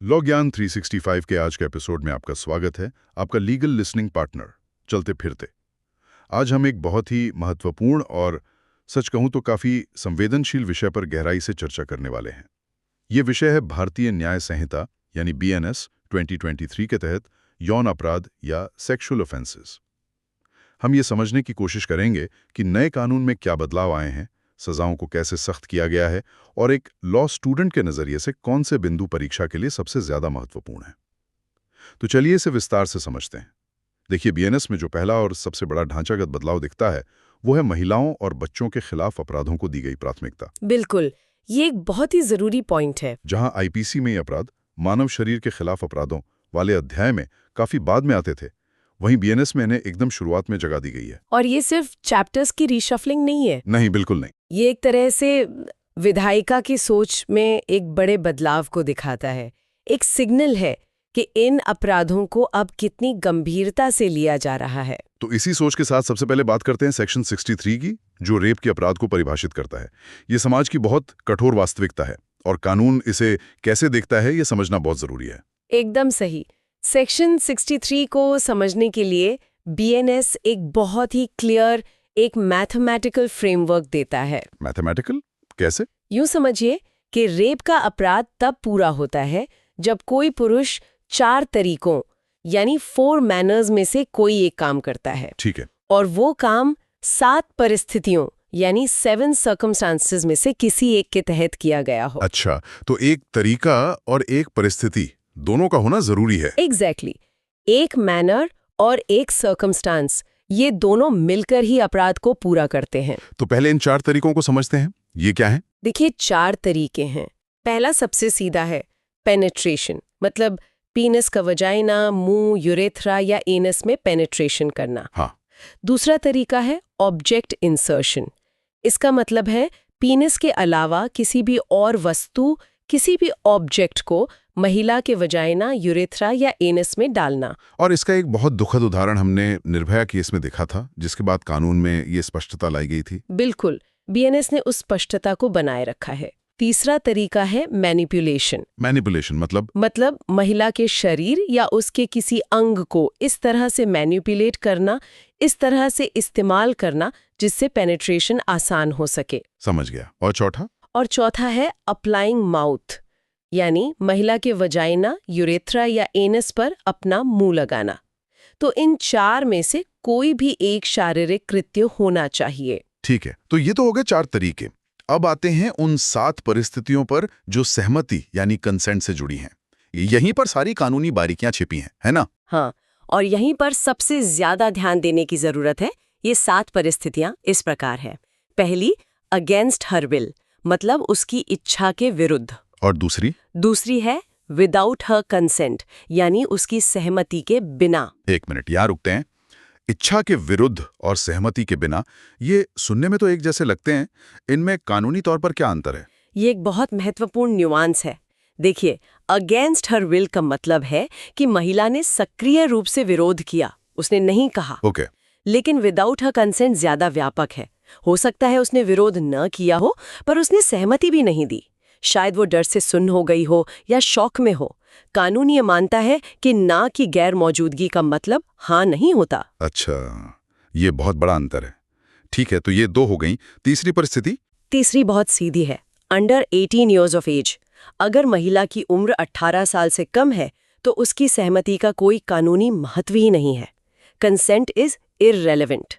Law ज्ञान 365 के आज के एपिसोड में आपका स्वागत है, आपका लीगल लिसनिंग पार्टनर चलते फिरते। आज हम एक बहुत ही महत्वपूर्ण और सच कहूं तो काफी संवेदनशील विषय पर गहराई से चर्चा करने वाले हैं। ये विषय है भारतीय न्याय संहिता यानी BNS 2023 के तहत यौन अपराध या सेक्सुअल ऑफेंसेस। हम ये समझने की कोशिश करेंगे कि नए कानून में क्या बदलाव आए हैं, सजाओं को कैसे सख्त किया गया है और एक लॉ स्टूडेंट के नजरिए से कौन से बिंदु परीक्षा के लिए सबसे ज्यादा महत्वपूर्ण है। तो चलिए इसे विस्तार से समझते हैं। देखिए, BNS में जो पहला और सबसे बड़ा ढांचागत बदलाव दिखता है वो है महिलाओं और बच्चों के खिलाफ अपराधों को दी गई प्राथमिकता। बिल्कुल, ये एक बहुत ही जरूरी पॉइंट है। जहां IPC में ये अपराध मानव शरीर के खिलाफ अपराधों वाले अध्याय में काफी बाद में आते थे, वहीं BNS में इन्हें एकदम शुरुआत में जगह दी गई है। और ये सिर्फ चैप्टर्स की रीशफलिंग नहीं है। नहीं, बिल्कुल नहीं। ये एक तरह से विधायिका की सोच में एक बड़े बदलाव को दिखाता है। एक सिग्नल है कि इन अपराधों को अब कितनी गंभीरता से लिया जा रहा है। तो इसी सोच के साथ सबसे पहले बात करते हैं सेक्शन 63 की, जो रेप के अपराध को परिभाषित करता है। ये समाज की बहुत कठोर वास्तविकता है और कानून इसे कैसे देखता है ये समझना बहुत जरूरी है। एकदम सही। सेक्शन 63 को समझने के लिए BNS एक बहुत ही क्लियर, एक मैथमेटिकल फ्रेमवर्क देता है। मैथमेटिकल कैसे? यूं समझिए कि रेप का अपराध तब पूरा होता है जब कोई पुरुष 4 तरीकों यानी 4 मैनर्स में से कोई एक काम करता है। ठीक है। और वो काम 7 परिस्थितियों यानी 7 सर्कमस्टांसेस में से किसी एक के तहत किया गया हो। अच्छा, तो एक तरीका और एक परिस्थिति दोनों का होना जरूरी है। एग्जैक्टली। एक मैनर और एक सर्कमस्टांस, ये दोनों मिलकर ही अपराध को पूरा करते हैं। तो पहले इन 4 तरीकों को समझते हैं। ये क्या है? देखिए, 4 तरीके हैं। पहला सबसे सीधा है पेनिट्रेशन, मतलब पीनस का वजाइना, मुंह, यूरेथ्रा या एनस में पेनिट्रेशन करना। हाँ। दूसरा तरीका है ऑब्जेक्ट इंसर्शन। इसका मतलब है पीनस के अलावा किसी भी और वस्तु, किसी भी ऑब्जेक्ट को महिला के वजाइना, यूरेथ्रा या एनस में डालना। और इसका एक बहुत दुखद उदाहरण हमने निर्भया केस में देखा था, जिसके बाद कानून में ये स्पष्टता लाई गई थी। बिल्कुल, BNS ने उस स्पष्टता को बनाए रखा है। तीसरा तरीका है मैनिपुलेशन। मैनिपुलेशन मतलब महिला के शरीर या उसके किसी अंग को इस तरह से मैनिपुलेट करना, इस तरह से इस्तेमाल करना जिससे पेनिट्रेशन आसान हो सके। समझ गया। और चौथा है अप्लाइंग माउथ, यानी महिला के वजाइना, यूरेथ्रा या एनस पर अपना मुंह लगाना। तो इन 4 में से कोई भी एक शारीरिक कृत्य होना चाहिए। ठीक है, तो ये तो हो गए 4 तरीके। अब आते हैं उन 7 परिस्थितियों पर जो सहमति यानी कंसेंट से जुड़ी हैं। यहीं पर सारी कानूनी बारीकियां छिपी हैं, है ना? हाँ, और यहीं पर सबसे ज्यादा ध्यान देने की जरूरत है। ये 7 परिस्थितियां इस प्रकार है। पहली, अगेंस्ट हर विल, मतलब उसकी इच्छा के विरुद्ध। और दूसरी है विदाउट हर कंसेंट, यानी उसकी सहमति के बिना। एक मिनट, यहाँ रुकते हैं। इच्छा के विरुद्ध और सहमति के बिना, ये सुनने में तो एक जैसे लगते हैं। इनमें कानूनी तौर पर क्या अंतर है? ये एक बहुत महत्वपूर्ण न्यूआंस है। देखिए, अगेंस्ट हर विल का मतलब है कि महिला ने सक्रिय रूप से विरोध किया, उसने नहीं कहा। ओके। लेकिन विदाउट हर कंसेंट ज्यादा व्यापक है। हो सकता है उसने विरोध न किया हो, पर उसने सहमति भी नहीं दी। शायद वो डर से सुन्न हो गई हो या शौक में हो। कानून ये मानता है कि ना की गैर मौजूदगी का मतलब हाँ नहीं होता। अच्छा, ये बहुत बड़ा अंतर है। ठीक है, तो ये 2 हो गई। तीसरी परिस्थिति? तीसरी बहुत सीधी है, अंडर 18 ईयर्स ऑफ एज। अगर महिला की उम्र 18 साल से कम है तो उसकी सहमति का कोई कानूनी महत्व ही नहीं है। Consent is irrelevant.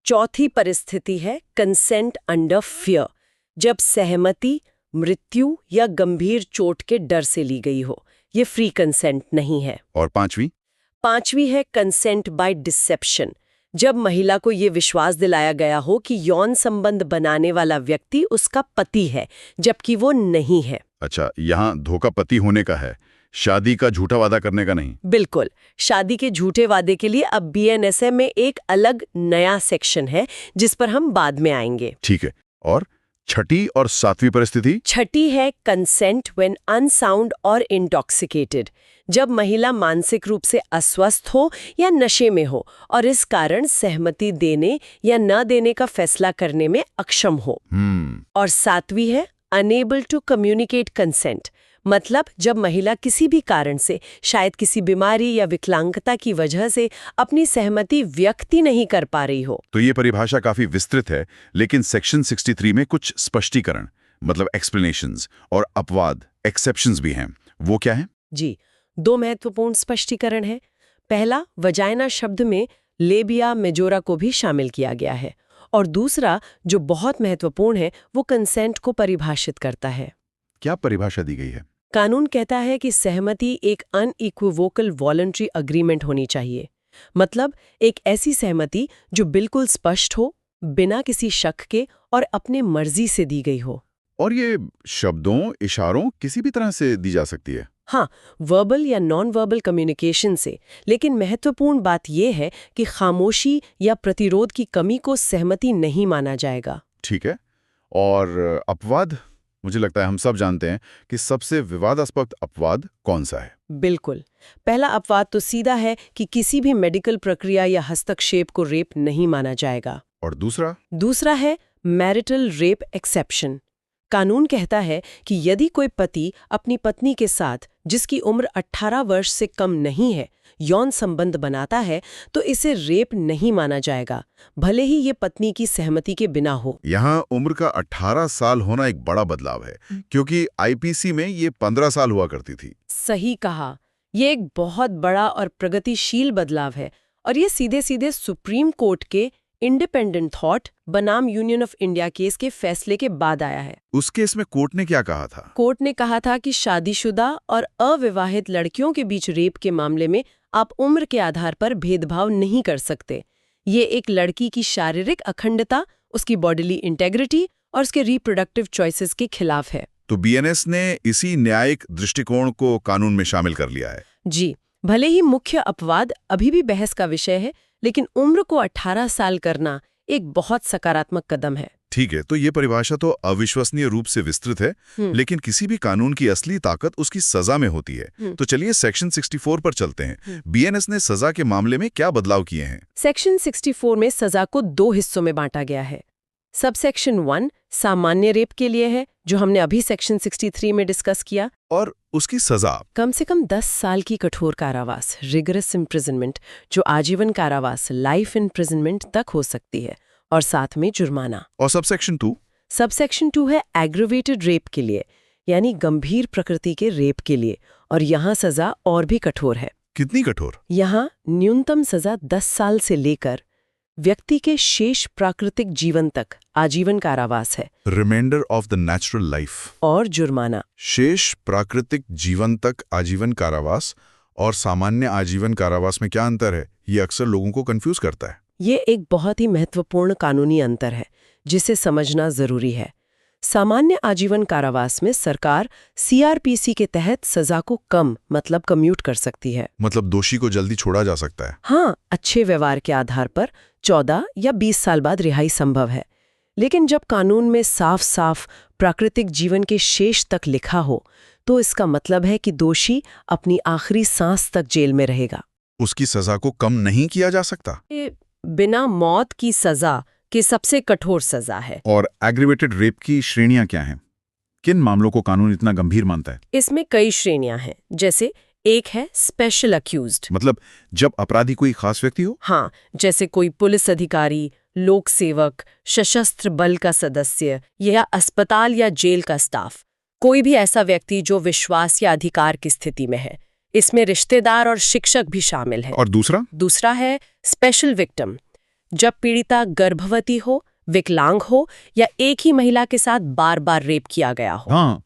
चौथी परिस्थिति है कंसेंट अंडर फियर, जब सहमति मृत्यु या गंभीर चोट के डर से ली गई हो। ये फ्री कंसेंट नहीं है। और पांचवी है कंसेंट बाय डिसेप्शन, जब महिला को ये विश्वास दिलाया गया हो कि यौन संबंध बनाने वाला व्यक्ति उसका पति है, जबकि वो नहीं है। अच्छा, यहाँ धोखा पति होने का है, शादी का झूठा वादा करने का नहीं। बिल्कुल, शादी के झूठे वादे के लिए अब BNSM में एक अलग नया सेक्शन है जिस पर हम बाद में आएंगे। ठीक है। और छठी और 7वीं परिस्थिति? छठी है कंसेंट व्हेन अनसाउंड और इंटॉक्सिकेटेड, जब महिला मानसिक रूप से अस्वस्थ हो या नशे में हो और इस कारण सहमति देने या न देने का फैसला करने में अक्षम हो। और 7वीं है अनेबल टू कम्युनिकेट कंसेंट, मतलब जब महिला किसी भी कारण से, शायद किसी बीमारी या विकलांगता की वजह से अपनी सहमति व्यक्त ही नहीं कर पा रही हो। तो ये परिभाषा काफी विस्तृत है, लेकिन सेक्शन 63 में कुछ स्पष्टीकरण, मतलब एक्सप्लेनेशंस और अपवाद, एक्सेप्शंस भी हैं। वो क्या है? जी, 2 महत्वपूर्ण स्पष्टीकरण है। पहला, वजाइना शब्द में लेबिया मेजोरा को भी शामिल किया गया है, और दूसरा जो बहुत महत्वपूर्ण है वो कंसेंट को परिभाषित करता है। क्या परिभाषा दी गई है? कानून कहता है कि सहमति एक अनइक्विवोकल वॉलंटरी अग्रीमेंट होनी चाहिए, मतलब एक ऐसी सहमति जो बिल्कुल स्पष्ट हो, बिना किसी शक के और अपने मर्जी से दी गई हो। और ये शब्दों, इशारों, किसी भी तरह से दी जा सकती है? हाँ, वर्बल या नॉन वर्बल कम्युनिकेशन से, लेकिन महत्वपूर्ण बात यह है कि खामोशी या प्रतिरोध की कमी को सहमति नहीं माना जाएगा। ठीक है। और अपवाद? मुझे लगता है हम सब जानते हैं कि सबसे विवादास्पद अपवाद कौन सा है। बिल्कुल। पहला अपवाद तो सीधा है कि किसी भी मेडिकल प्रक्रिया या हस्तक्षेप को रेप नहीं माना जाएगा। और दूसरा? दूसरा है मैरिटल रेप एक्सेप्शन। कानून कहता है कि यदि कोई पति अपनी पत्नी के साथ, जिसकी उम्र 18 वर्ष से कम नहीं है, यौन संबंध बनाता है तो इसे रेप नहीं माना जाएगा, भले ही ये पत्नी की सहमति के बिना हो। यहाँ उम्र का 18 साल होना एक बड़ा बदलाव है, क्योंकि आईपीसी में ये 15 साल हुआ करती थी। सही कहा, ये एक बहुत बड़ा और प्रगतिशील बदलाव है, और ये सीधे सीधे सुप्रीम कोर्ट के इंडिपेंडेंट थॉट बनाम यूनियन ऑफ इंडिया केस के फैसले के बाद आया है। उस केस में कोर्ट ने क्या कहा था? कोर्ट ने कहा था कि शादीशुदा और अविवाहित लड़कियों के बीच रेप के मामले में आप उम्र के आधार पर भेदभाव नहीं कर सकते। ये एक लड़की की शारीरिक अखंडता, उसकी बॉडीली इंटेग्रिटी और उसके रिप्रोडक्टिव चॉइसेस के खिलाफ है। तो बीएनएस ने इसी न्यायिक दृष्टिकोण को कानून में शामिल कर लिया है। जी, भले ही मुख्य अपवाद अभी भी बहस का विषय है, लेकिन उम्र को 18 साल करना एक बहुत सकारात्मक कदम है। ठीक है, तो ये परिभाषा तो अविश्वसनीय रूप से विस्तृत है, लेकिन किसी भी कानून की असली ताकत उसकी सजा में होती है। तो चलिए सेक्शन 64 पर चलते हैं। बीएनएस ने सजा के मामले में क्या बदलाव किए हैं? सेक्शन 64 में सजा को 2 हिस्सों में बांटा गया है। सबसेक्शन 1 सामान्य रेप के लिए है, जो हमने अभी सेक्शन 63 में डिस्कस किया, और उसकी सजा कम से कम 10 साल की कठोर कारावास, रिगरस इम्प्रिजनमेंट, जो आजीवन कारावास, लाइफ इम्प्रिजनमेंट तक हो सकती है, और साथ में जुर्माना। और सबसेक्शन 2? सबसेक्शन 2 है एग्रेवेटेड रेप के लिए, यानी गंभीर प्रकृति के रेप के लिए, और यहाँ सजा और भी कठोर है। कितनी कठोर? यहाँ न्यूनतम सजा 10 साल से लेकर व्यक्ति के शेष प्राकृतिक जीवन तक आजीवन कारावास है। Reminder of the natural life. और जुर्माना। शेष प्राकृतिक जीवन तक आजीवन कारावास और सामान्य आजीवन कारावास में क्या अंतर है? ये अक्सर लोगों को कंफ्यूज करता है। ये एक बहुत ही महत्वपूर्ण कानूनी अंतर है, जिसे समझना जरूरी है। सामान्य आजीवन कारावास में सरकार सीआरपीसी के तहत सजा को कम, मतलब कम्यूट कर सकती है। मतलब दोषी को जल्दी छोड़ा जा सकता है। हाँ, अच्छे व्यवहार के आधार पर 14 या 20 साल बाद रिहाई संभव है। लेकिन जब कानून में साफ साफ प्राकृतिक जीवन के शेष तक लिखा हो, तो इसका मतलब है कि दोषी अपनी आखिरी सांस तक जेल में रहेगा। उसकी सजा को कम नहीं किया जा सकता। ये बिना मौत की सजा की सबसे कठोर सजा है। और एग्रीवेटेड रेप की श्रेणियां क्या हैं? किन मामलों को कानून इतना गंभीर मानता है? इसमें कई श्रेणियां हैं, जैसे एक है स्पेशल अक्यूज्ड, मतलब जब अपराधी कोई खास व्यक्ति हो? हाँ, जैसे कोई पुलिस अधिकारी, लोक सेवक, सशस्त्र बल का सदस्य या अस्पताल या जेल का स्टाफ, कोई भी ऐसा व्यक्ति जो विश्वास या अधिकार की स्थिति में है। इसमें रिश्तेदार और शिक्षक भी शामिल हैं। और दूसरा है स्पेशल विक्टिम, जब पीड़िता गर्भवती हो, विकलांग हो या एक ही महिला के साथ बार बार रेप किया गया हो। हाँ,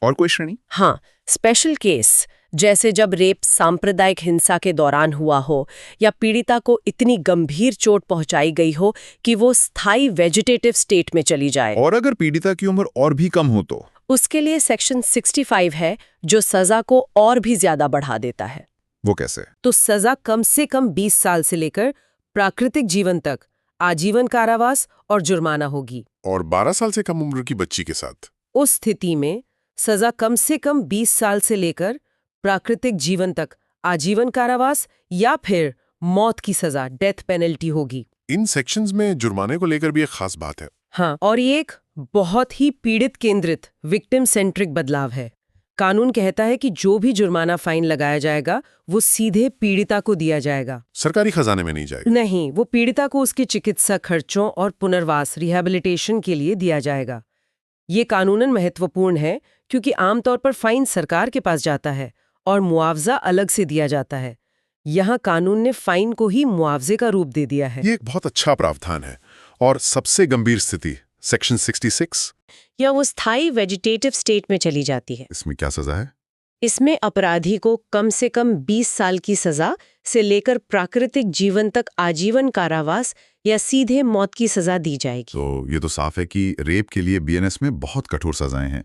और कोई श्रेणी? हाँ, स्पेशल केस, जैसे जब रेप सांप्रदायिक हिंसा के दौरान हुआ हो या पीड़िता को इतनी गंभीर चोट पहुंचाई गई हो कि वो स्थायी वेजिटेटिव स्टेट में चली जाए। और अगर पीड़िता की उम्र और भी कम हो तो? उसके लिए सेक्शन 65 है, जो सजा को और भी ज्यादा बढ़ा देता है। वो कैसे? तो सजा कम से कम 20 साल से लेकर प्राकृतिक जीवन तक आजीवन कारावास और जुर्माना होगी। और 12 साल से कम उम्र की बच्ची के साथ? उस स्थिति में सजा कम से कम 20 साल से लेकर प्राकृतिक जीवन तक आजीवन कारावास या फिर मौत की सजा, डेथ पेनल्टी होगी। इन सेक्शंस में जुर्माने को लेकर भी एक खास बात है। हाँ, और ये एक बहुत ही पीड़ित केंद्रित, विक्टिम सेंट्रिक बदलाव है। कानून कहता है कि जो भी जुर्माना फाइन लगाया जाएगा वो सीधे पीड़िता को दिया जाएगा। सरकारी खजाने में नहीं जाएगा। नहीं, वो पीड़िता को उसके चिकित्सा खर्चों और पुनर्वास रिहैबिलिटेशन के लिए दिया जाएगा। ये कानूनन महत्वपूर्ण है क्योंकि आमतौर पर फाइन सरकार के पास जाता है और मुआवजा अलग से दिया जाता है। यहाँ कानून ने फाइन को ही मुआवजे का रूप दे दिया है। ये एक बहुत अच्छा प्रावधान है। और सबसे गंभीर स्थिति सेक्शन 66, या वो स्थायी वेजिटेटिव स्टेट में चली जाती है। इसमें क्या सजा है? इसमें अपराधी को कम से कम 20 साल की सजा से लेकर प्राकृतिक जीवन तक आजीवन कारावास या सीधे मौत की सजा दी जाएगी। तो ये तो साफ है कि रेप के लिए बीएनएस में बहुत कठोर सजाएं हैं।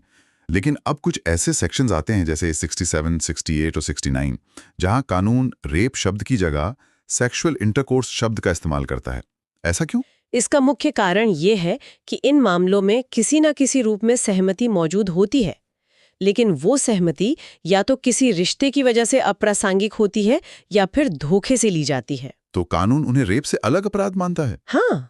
लेकिन अब कुछ ऐसे सेक्शंस आते हैं जैसे 67, 68 और 69 जहां कानून रेप शब्द की जगह सेक्सुअल इंटरकोर्स शब्द का इस्तेमाल करता है। ऐसा क्यों? इसका मुख्य कारण ये है कि इन मामलों में किसी न किसी रूप में सहमति मौजूद होती है, लेकिन वो सहमति या तो किसी रिश्ते की वजह से अप्रासंगिक होती है या फिर धोखे से ली जाती है। तो कानून उन्हें रेप से अलग अपराध मानता है? हाँ,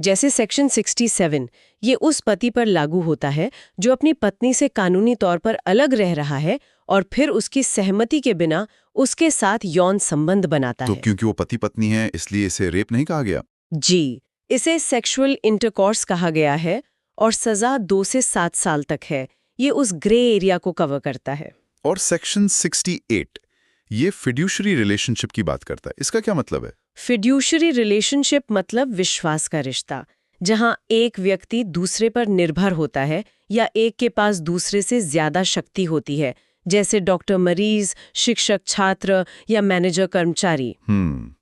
जैसे सेक्शन 67 ये उस पति पर लागू होता है जो अपनी पत्नी से कानूनी तौर पर अलग रह रहा है और फिर उसकी सहमति के बिना उसके साथ यौन संबंध बनाता तो है। क्योंकि वो पति पत्नी है इसलिए इसे रेप नहीं कहा गया? जी, इसे सेक्सुअल इंटरकॉर्स कहा गया है और सजा 2 से 7 साल तक है। ये उस ग्रे एरिया को कवर करता है। और सेक्शन 68 ये फिड्यूशरी रिलेशनशिप की बात करता है। इसका क्या मतलब है? फिड्यूशरी रिलेशनशिप मतलब विश्वास का रिश्ता, जहां एक व्यक्ति दूसरे पर निर्भर होता है या एक के पास दूसरे से ज्यादा शक्ति होती है, जैसे डॉक्टर मरीज, शिक्षक छात्र या मैनेजर कर्मचारी।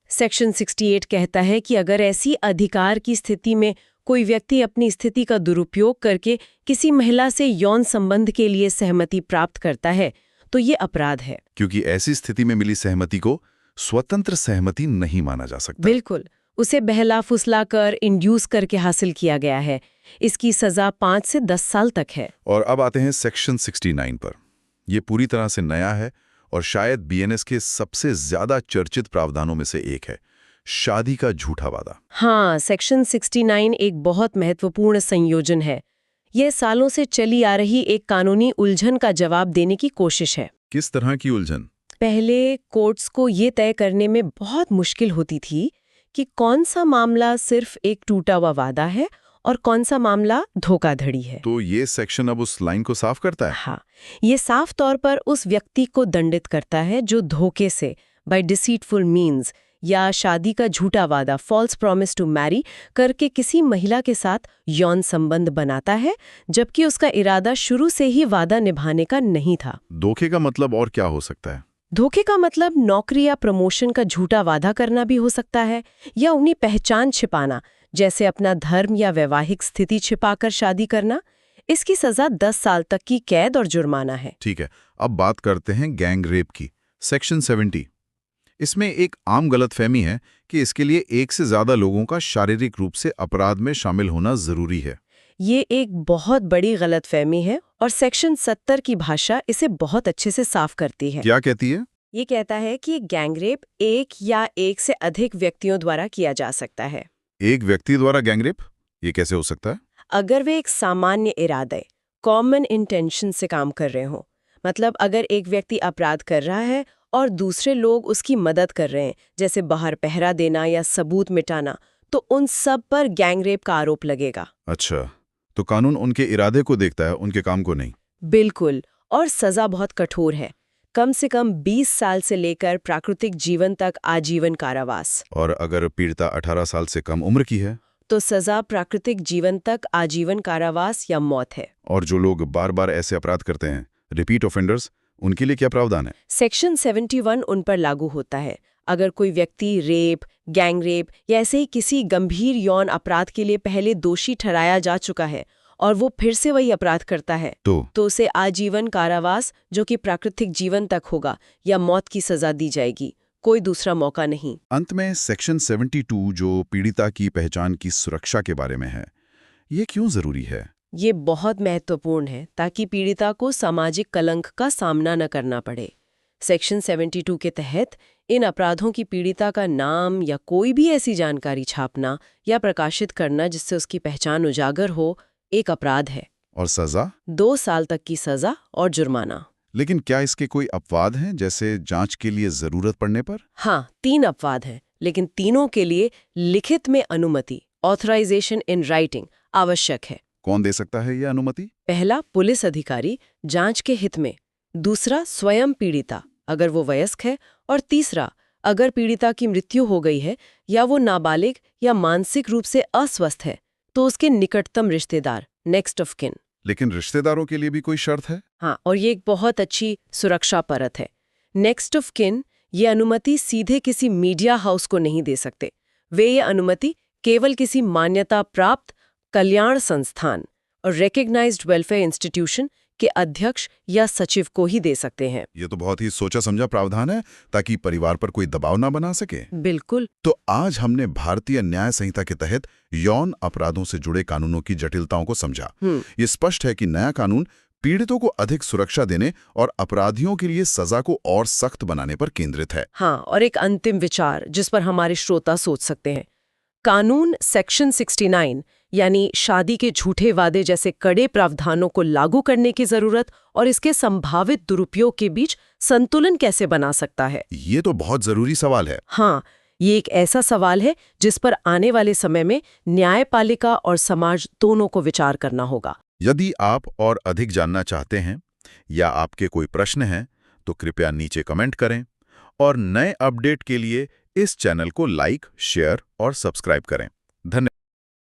सेक्शन 68 कहता है कि अगर ऐसी अधिकार की स्थिति में कोई व्यक्ति अपनी स्थिति का दुरुपयोग करके किसी महिला से यौन संबंध के लिए सहमति प्राप्त करता है तो ये अपराध है। क्योंकि ऐसी स्थिति में मिली सहमति को स्वतंत्र सहमति नहीं माना जा सकता। बिल्कुल, उसे बहला फुसला कर इंड्यूस करके हासिल किया गया है। इसकी सजा 5 से 10 साल तक है। और अब आते हैं सेक्शन 69 पर। ये पूरी तरह से नया है और शायद बीएनएस के सबसे ज्यादा चर्चित प्रावधानों में से एक है, शादी का झूठा वादा। हाँ, सेक्शन 69 एक बहुत महत्वपूर्ण संयोजन है। यह सालों से चली आ रही एक कानूनी उलझन का जवाब देने की कोशिश है। किस तरह की उलझन? पहले कोर्ट्स को ये तय करने में बहुत मुश्किल होती थी कि कौन सा मामला सिर्फ एक टूटा हुआ वादा है और कौन सा मामला धोखाधड़ी है। तो ये सेक्शन अब उस लाइन को साफ करता है। हाँ, ये साफ तौर पर उस व्यक्ति को दंडित करता है जो धोखे से, बाय डिसीटफुल मीन्स, या शादी का झूठा वादा, फॉल्स प्रॉमिस टू मैरी, करके किसी महिला के साथ यौन संबंध बनाता है, जबकि उसका इरादा शुरू से ही वादा निभाने का नहीं था। धोखे का मतलब और क्या हो सकता है? धोखे का मतलब नौकरी या प्रमोशन का झूठा वादा करना भी हो सकता है, या उन्हें पहचान छिपाना, जैसे अपना धर्म या वैवाहिक स्थिति छिपाकर शादी करना। इसकी सजा 10 साल तक की कैद और जुर्माना है। ठीक है, अब बात करते हैं गैंग रेप की। सेक्शन 70। इसमें एक आम गलतफहमी है कि इसके लिए एक से ज्यादा लोगों का शारीरिक रूप से अपराध में शामिल होना जरूरी है। ये एक बहुत बड़ी गलतफहमी है और सेक्शन 70 की भाषा इसे बहुत अच्छे से साफ करती है। क्या कहती है? ये कहता है कि गैंग रेप एक या एक से अधिक व्यक्तियों द्वारा किया जा सकता है। एक व्यक्ति द्वारा गैंग रेप? ये कैसे हो सकता है? अगर वे एक सामान्य इरादे, कॉमन इंटेंशन से काम कर रहे हों। मतलब अगर एक व्यक्ति अपराध कर रहा है और दूसरे लोग उसकी मदद कर रहे हैं, जैसे बाहर पहरा देना या सबूत मिटाना, तो उन सब पर गैंग रेप का आरोप लगेगा। अच्छा, तो कानून उनके इरादे को देखता है, उनके काम को नहीं। बिल्कुल, और सजा बहुत कठोर है, कम से कम 20 साल से लेकर प्राकृतिक जीवन तक आजीवन कारावास। और अगर पीड़िता 18 साल से कम उम्र की है तो सजा प्राकृतिक जीवन तक आजीवन कारावास या मौत है। और जो लोग बार बार ऐसे अपराध करते हैं, रिपीट ऑफेंडर्स, उनके लिए क्या प्रावधान है? सेक्शन 71 उन पर लागू होता है। अगर कोई व्यक्ति रेप, गैंग रेप या ऐसे ही किसी गंभीर यौन अपराध के लिए पहले दोषी ठहराया जा चुका है और वो फिर से वही अपराध करता है तो उसे आजीवन कारावास, जो कि प्राकृतिक जीवन तक होगा, या मौत की सजा दी जाएगी। कोई दूसरा मौका नहीं। अंत में सेक्शन 72 जो पीड़िता की पहचान की सुरक्षा के बारे में है, ये क्यों जरूरी है? ये बहुत महत्वपूर्ण है ताकि पीड़िता को सामाजिक कलंक का सामना न करना पड़े। सेक्शन 72 के तहत इन अपराधों की पीड़िता का नाम या कोई भी ऐसी जानकारी छापना या प्रकाशित करना जिससे उसकी पहचान उजागर हो, एक अपराध है। और सजा? 2 साल तक की सजा और जुर्माना। लेकिन क्या इसके कोई अपवाद हैं, जैसे जांच के लिए जरूरत पड़ने पर? हाँ, 3 अपवाद हैं, लेकिन तीनों के लिए लिखित में अनुमति, ऑथराइजेशन इन राइटिंग, आवश्यक है। कौन दे सकता है यह अनुमति? पहला, पुलिस अधिकारी, जांच के हित में। दूसरा, स्वयं पीड़िता, अगर वो वयस्क है। और तीसरा, अगर पीड़िता की मृत्यु हो गई है या वो नाबालिग या मानसिक रूप से अस्वस्थ है, तो उसके निकटतम रिश्तेदार, नेक्स्ट ऑफ किन। लेकिन रिश्तेदारों के लिए भी कोई शर्त है? हाँ, और ये एक बहुत अच्छी सुरक्षा परत है। नेक्स्ट ऑफ किन ये अनुमति सीधे किसी मीडिया हाउस को नहीं दे सकते। वे ये अनुमति केवल किसी मान्यता प्राप्त कल्याण संस्थान और रिकॉग्नाइज्ड वेलफेयर इंस्टीट्यूशन के अध्यक्ष या सचिव को ही दे सकते हैं। ये तो बहुत ही सोचा समझा प्रावधान है, ताकि परिवार पर कोई दबाव ना बना सके। बिल्कुल। तो आज हमने भारतीय न्याय संहिता के तहत यौन अपराधों से जुड़े कानूनों की जटिलताओं को समझा। ये स्पष्ट है कि नया कानून पीड़ितों को अधिक सुरक्षा देने और अपराधियों के लिए सजा को और सख्त बनाने पर केंद्रित है। हाँ, और एक अंतिम विचार जिस पर हमारे श्रोता सोच सकते हैं। कानून सेक्शन 69 यानी शादी के झूठे वादे जैसे कड़े प्रावधानों को लागू करने की जरूरत और इसके संभावित दुरुपयोग के बीच संतुलन कैसे बना सकता है? ये तो बहुत जरूरी सवाल है। हाँ, ये एक ऐसा सवाल है जिस पर आने वाले समय में न्यायपालिका और समाज दोनों को विचार करना होगा। यदि आप और अधिक जानना चाहते हैं या आपके कोई प्रश्न हैं, तो कृपया नीचे कमेंट करें और नए अपडेट के लिए इस चैनल को लाइक, शेयर और सब्सक्राइब करें। धन्यवाद।